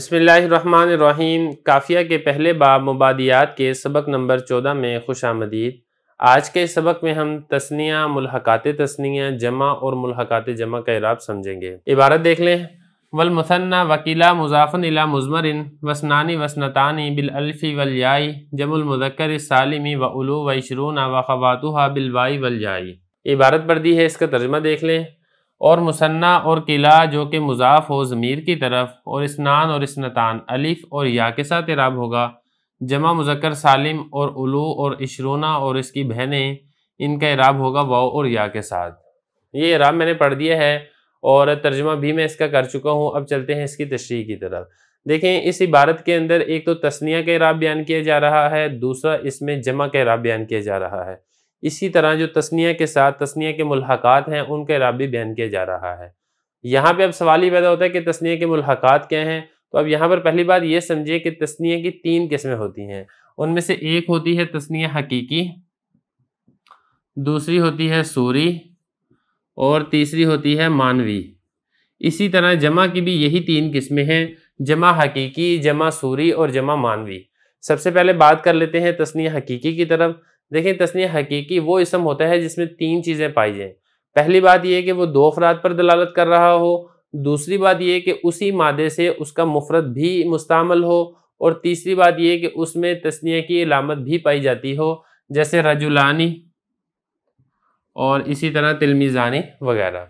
بسم اللہ الرحمن الرحیم۔ کافیہ کے پہلے باب مبادیات کے سبق نمبر 14 میں خوش آمدید۔ آج کے سبق میں ہم تثنیہ، ملحقات تثنیہ، جمع اور ملحقات جمع کا اعراب سمجھیں گے۔ عبارت دیکھ لیں۔ والمثنى وکلا مضاف الی مضمر واثنان واثنتان بالالف والیاء جمع المذکر السالم وألو وعشرون واخواتها بالواء والیاء۔ عبارت پڑھ دی ہے، اس کا ترجمہ دیکھ لیں۔ اور مثنیٰ اور قلع جو کہ مضاف ہو ضمیر کی طرف، اور اثنان اور اثنتان الف اور یا کے ساتھ اعراب ہوگا، جمع مذکر سالم اور الو اور عشرونہ اور اس کی بہنیں، ان کا اعراب ہوگا واو اور یا کے ساتھ۔ یہ اعراب میں نے پڑھ دیا ہے اور ترجمہ بھی میں اس کا کر چکا ہوں۔ اب چلتے ہیں اس کی تشریح کی طرف۔ دیکھیں، اس عبارت کے اندر ایک تو تثنیہ کا اعراب بیان کیا جا رہا ہے، دوسرا اس میں جمع کا اعراب بیان کیا جا رہا ہے۔ اسی طرح جو تثنیہ کے ساتھ تثنیہ کے ملحقات ہیں ان کا اعراب بھی بیان کیا جا رہا ہے۔ یہاں پہ اب سوال یہ پیدا ہوتا ہے کہ تثنیہ کے ملحقات کیا ہیں؟ تو اب یہاں پر پہلی بات یہ سمجھیے کہ تثنیہ کی 3 قسمیں ہوتی ہیں۔ ان میں سے ایک ہوتی ہے تثنیہ حقیقی، دوسری ہوتی ہے صوری، اور تیسری ہوتی ہے معنوی۔ اسی طرح جمع کی بھی یہی 3 قسمیں ہیں، جمع حقیقی، جمع صوری اور جمع معنوی۔ سب سے پہلے بات کر لیتے ہیں تثنیہ حقیقی کی طرف۔ دیکھیں، تثنیہ حقیقی وہ اسم ہوتا ہے جس میں 3 چیزیں پائی جائیں۔ پہلی بات یہ ہے کہ وہ 2 افراد پر دلالت کر رہا ہو، دوسری بات یہ ہے کہ اسی مادے سے اس کا مفرد بھی مستعمل ہو، اور تیسری بات یہ ہے کہ اس میں تثنیہ کی علامت بھی پائی جاتی ہو، جیسے رجلانی اور اسی طرح تلمیذانی وغیرہ۔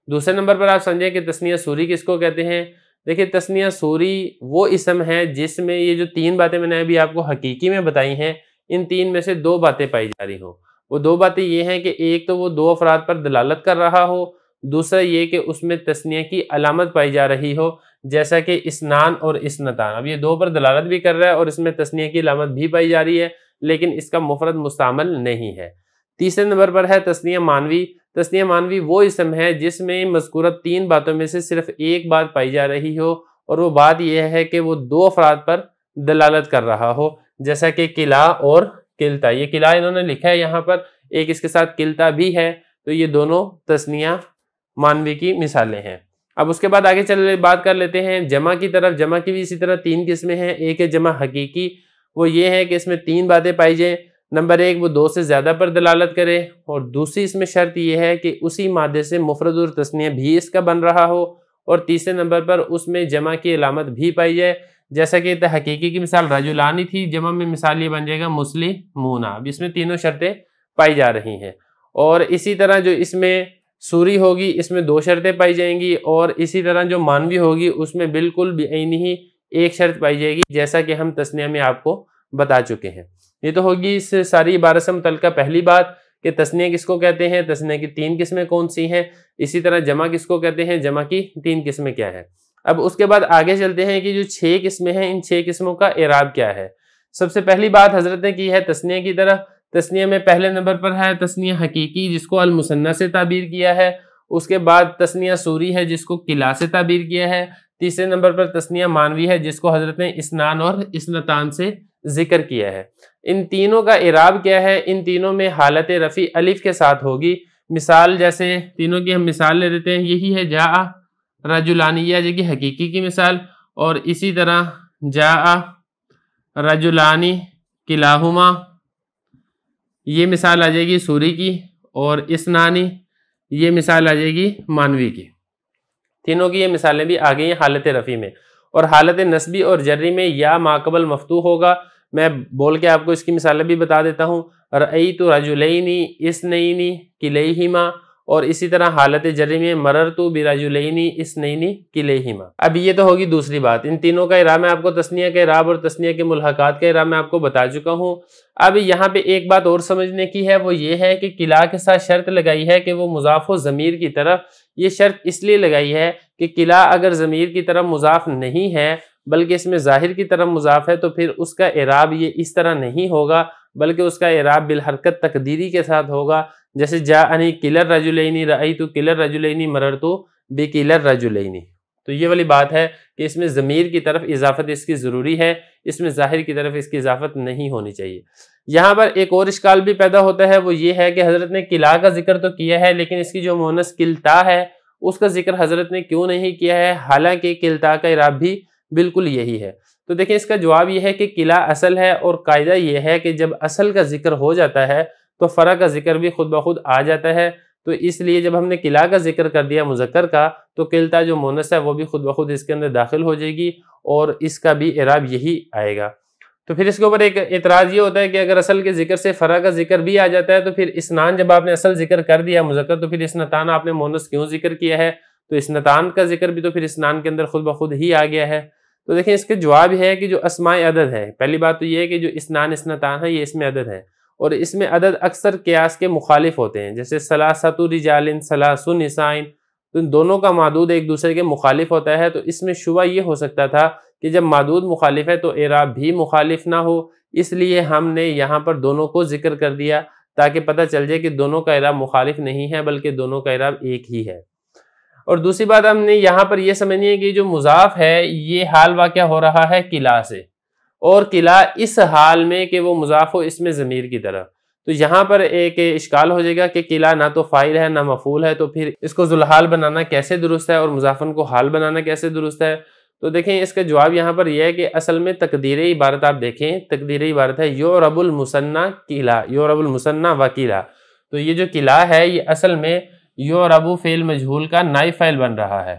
دوسرے نمبر پر آپ سمجھیں کہ تثنیہ صوری کس کو کہتے ہیں۔ دیکھیں، تثنیہ صوری وہ اسم ہے جس میں یہ جو 3 باتیں میں نے ابھی آپ کو حقیقی میں بتائی ہیں، ان 3 میں سے 2 باتیں پائی جا رہی ہوں۔ وہ 2 باتیں یہ ہیں کہ ایک تو وہ 2 افراد پر دلالت کر رہا ہو، دوسرا یہ کہ اس میں تثنیہ کی علامت پائی جا رہی ہو، جیسا کہ اثنان اور اثنتان۔ اب یہ 2 پر دلالت بھی کر رہا ہے اور اس میں تثنیہ کی علامت بھی پائی جا رہی ہے، لیکن اس کا مفرد مستعمل نہیں ہے۔ تیسرے نمبر پر ہے تثنیہ معنوی۔ تثنیہ معنوی وہ اسم ہے جس میں مذکورہ 3 باتوں میں سے صرف ایک بات پائی جا رہی ہو، اور وہ بات یہ ہے کہ وہ 2 افراد پر دلالت کر رہا ہو، جیسا کہ قلع اور کلتا۔ یہ قلع انہوں نے لکھا ہے یہاں پر، ایک اس کے ساتھ کلتا بھی ہے، تو یہ دونوں تثنیہ معنوی کی مثالیں ہیں۔ اب اس کے بعد آگے چل بات کر لیتے ہیں جمع کی طرف۔ جمع کی بھی اسی طرح 3 قسمیں ہیں۔ ایک ہے جمع حقیقی، وہ یہ ہے کہ اس میں 3 باتیں پائی جائیں۔ نمبر 1 وہ 2 سے زیادہ پر دلالت کرے، اور دوسری اس میں شرط یہ ہے کہ اسی مادے سے مفرد اور تثنیہ بھی اس کا بن رہا ہو، اور تیسرے نمبر پر اس میں جمع کی علامت بھی پائی جائے، جیسا کہ حقیقی کی مثال رجلانی تھی، جمع میں مثال یہ بن جائے گا مسلمون۔ اب اس میں تینوں شرطیں پائی جا رہی ہیں۔ اور اسی طرح جو اس میں صوری ہوگی، اس میں 2 شرطیں پائی جائیں گی، اور اسی طرح جو معنوی ہوگی اس میں بالکل بعینہ ایک شرط پائی جائے گی، جیسا کہ ہم تثنیہ میں آپ کو بتا چکے ہیں۔ یہ تو ہوگی اس ساری عبارت سے متعلقہ پہلی بات کہ تثنیہ کس کو کہتے ہیں، تثنیہ کی 3 قسمیں کون سی ہیں، اسی طرح جمع کس کو کہتے ہیں، جمع کی 3 قسمیں کیا ہیں۔ اب اس کے بعد آگے چلتے ہیں کہ جو 6 قسمیں ہیں، ان 6 قسموں کا اعراب کیا ہے۔ سب سے پہلی بات حضرت نے کی ہے تثنیہ کی طرف۔ تثنیہ میں پہلے نمبر پر ہے تثنیہ حقیقی، جس کو المثنیٰ سے تعبیر کیا ہے۔ اس کے بعد تثنیہ صوری ہے، جس کو قلع سے تعبیر کیا ہے۔ تیسرے نمبر پر تثنیہ معنوی ہے، جس کو حضرت نے اثنان اور اثنتان سے ذکر کیا ہے۔ ان تینوں کا اعراب کیا ہے؟ ان تینوں میں حالت رفع الف کے ساتھ ہوگی۔ مثال جیسے تینوں کی ہم مثال لے دیتے ہیں، یہی ہے جاء رجلانی، یہ آ جائے گی حقیقی کی مثال، اور اسی طرح جاء رجلانی کلاہما، یہ مثال آ جائے گی صوری کی، اور اثنانی یہ مثال آ جائے گی معنوی کی۔ تینوں کی یہ مثالیں بھی آ گئی ہیں حالت رفع میں۔ اور حالت نصبی اور جری میں یا ماقبل مفتوح ہوگا۔ میں بول کے آپ کو اس کی مثالیں بھی بتا دیتا ہوں۔ رأیت رجلین اثنین کلیہما، اور اسی طرح حالت جری میں مررت برجلین اثنین کلیہما۔ اب یہ تو ہوگی دوسری بات۔ ان تینوں کا اعراب میں آپ کو تثنیہ کا اعراب اور تثنیہ کے ملحقات کا اعراب میں آپ کو بتا چکا ہوں۔ اب یہاں پہ ایک بات اور سمجھنے کی ہے، وہ یہ ہے کہ قلع کے ساتھ شرط لگائی ہے کہ وہ مضاف و ضمیر کی طرف۔ یہ شرط اس لیے لگائی ہے کہ قلع اگر ضمیر کی طرف مضاف نہیں ہے بلکہ اس میں ظاہر کی طرف مضاف ہے، تو پھر اس کا اعراب یہ اس طرح نہیں ہوگا، بلکہ اس کا اعراب بالحرکت تقدیری کے ساتھ ہوگا، جیسے جاءنی کلا الرجلین، رأیت کلا الرجلین، مررت بکلا الرجلین۔ تو یہ والی بات ہے کہ اس میں ضمیر کی طرف اضافت اس کی ضروری ہے، اس میں ظاہر کی طرف اس کی اضافت نہیں ہونی چاہیے۔ یہاں پر ایک اور اشکال بھی پیدا ہوتا ہے، وہ یہ ہے کہ حضرت نے قلع کا ذکر تو کیا ہے، لیکن اس کی جو مؤنث کلتا ہے اس کا ذکر حضرت نے کیوں نہیں کیا ہے، حالانکہ کلتا کا اعراب بھی بالکل یہی ہے۔ تو دیکھیں اس کا جواب یہ ہے کہ قلع اصل ہے، اور قاعدہ یہ ہے کہ جب اصل کا ذکر ہو جاتا ہے تو فرع کا ذکر بھی خود بخود آ جاتا ہے، تو اس لیے جب ہم نے قلع کا ذکر کر دیا مذکر کا تو قلتا جو مونث ہے وہ بھی خود بخود اس کے اندر داخل ہو جائے گی، اور اس کا بھی اعراب یہی آئے گا۔ تو پھر اس کے اوپر ایک اعتراض یہ ہوتا ہے کہ اگر اصل کے ذکر سے فرع کا ذکر بھی آ جاتا ہے تو پھر اسنان جب آپ نے اصل ذکر کر دیا مذکر تو پھر اسنتان آپ نے مونث کیوں ذکر کیا ہے؟ تو اسنتان کا ذکر بھی تو پھر اسنان کے اندر خود بخود ہی آ گیا ہے۔ تو دیکھیں اس کے جواب ہے کہ جو اسماء عدد ہے، پہلی بات تو یہ ہے کہ جو اسنان اسنتان ہے یہ اسم عدد ہے، اور اس میں عدد اکثر قیاس کے مخالف ہوتے ہیں، جیسے ثلاثۃ رجال ثلاث نساء، تو ان دونوں کا معدود ایک دوسرے کے مخالف ہوتا ہے۔ تو اس میں شبہ یہ ہو سکتا تھا کہ جب معدود مخالف ہے تو اعراب بھی مخالف نہ ہو، اس لیے ہم نے یہاں پر دونوں کو ذکر کر دیا تاکہ پتہ چل جائے کہ دونوں کا اعراب مخالف نہیں ہے بلکہ دونوں کا اعراب ایک ہی ہے۔ اور دوسری بات ہم نے یہاں پر یہ سمجھنی ہے کہ جو مضاف ہے یہ حال واقع ہو رہا ہے قلع سے، اور قلع اس حال میں کہ وہ مضاف ہو اسم ضمیر کی طرف۔ تو یہاں پر ایک اشکال ہو جائے گا کہ قلع نہ تو فاعل ہے نہ مفعول ہے، تو پھر اس کو ذوالحال بنانا کیسے درست ہے اور مضافن کو حال بنانا کیسے درست ہے؟ تو دیکھیں اس کا جواب یہاں پر یہ ہے کہ اصل میں تقدیر عبارت آپ دیکھیں، تقدیر عبارت ہے یعرب المثنی قلع، یعرب المثنی و قلع۔ تو یہ جو قلع ہے یہ اصل میں یعرب فعل مجہول کا نائب فاعل بن رہا ہے۔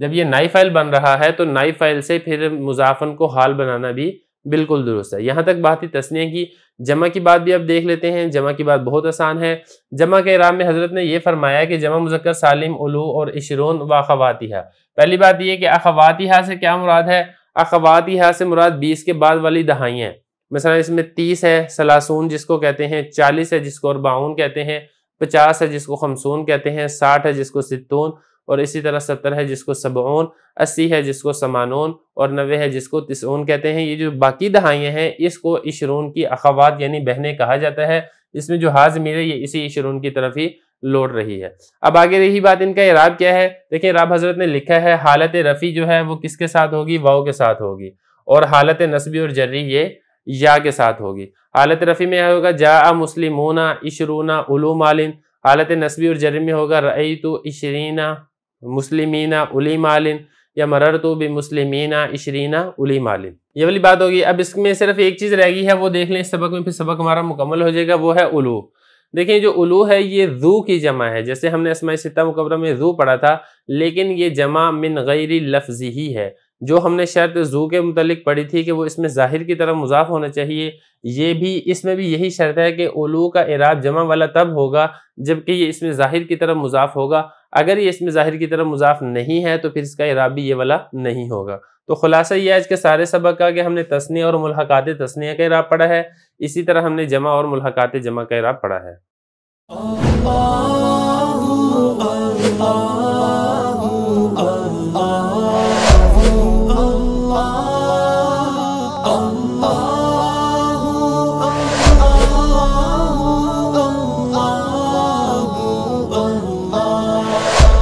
جب یہ نائب فاعل بن رہا ہے تو نائب فاعل سے پھر مضافن کو حال بنانا بھی بالکل درست ہے۔ یہاں تک بات ہی تثنیہ کی، جمع کی بات بھی اب دیکھ لیتے ہیں۔ جمع کی بات بہت آسان ہے۔ جمع کے اعراب میں حضرت نے یہ فرمایا کہ جمع مذکر سالم الو اور عشرون و اخواتہا۔ پہلی بات یہ کہ اخواتہا سے کیا مراد ہے؟ اخواتہا سے مراد 20 کے بعد والی دہائیاں، مثلا اس میں 30 ہے، ثلاثون جس کو کہتے ہیں، 40 ہے جس کو 40 کہتے ہیں، 50 ہے جس کو 50 کہتے ہیں، 60 ہے جس کو 60، اور اسی طرح 70 ہے جس کو 70، 80 ہے جس کو 80، اور 90 ہے جس کو 90 کہتے ہیں۔ یہ جو باقی دہائیاں ہیں اس کو عشرون کی اخوات یعنی بہنیں کہا جاتا ہے۔ اس میں جو ہا ضمیر ہے یہ اسی عشرون کی طرف ہی لوٹ رہی ہے۔ اب آگے رہی بات ان کا اعراب کیا ہے، دیکھیں اعراب حضرت نے لکھا ہے حالت رفع جو ہے وہ کس کے ساتھ ہوگی؟ واو کے ساتھ ہوگی، اور حالت نصبی اور جری یہ یا کے ساتھ ہوگی۔ حالت رفع میں ہوگا جاء مسلمون عشرون اولو مال، حالت نصبی اور جری میں ہوگا رأیت عشرین مسلمین اولی مال، یا مررت بمسلمین عشرین اولی مال۔ یہ والی بات ہوگی۔ اب اس میں صرف ایک چیز رہ گئی ہے، وہ دیکھ لیں اس سبق میں، پھر سبق ہمارا مکمل ہو جائے گا، وہ ہے اولو۔ دیکھیں جو اولو ہے یہ ذو کی جمع ہے، جیسے ہم نے اسماء ستہ مکبرہ میں ذو پڑھا تھا، لیکن یہ جمع من غیر لفظی ہی ہے۔ جو ہم نے شرط ذو کے متعلق پڑھی تھی کہ وہ اس میں ظاہر کی طرف مضاف ہونا چاہیے، یہ بھی اس میں بھی یہی شرط ہے کہ اولو کا اعراب جمع والا تب ہوگا جبکہ یہ اس میں ظاہر کی طرف مضاف ہوگا۔ اگر یہ اس میں ظاہر کی طرف مضاف نہیں ہے تو پھر اس کا اعراب بھی یہ والا نہیں ہوگا۔ تو خلاصہ یہ آج کے سارے سبق کا کہ ہم نے تثنیہ اور ملحقات تثنیہ کا اعراب پڑھا ہے، اسی طرح ہم نے جمع اور ملحقات جمع کا اعراب پڑھا ہے۔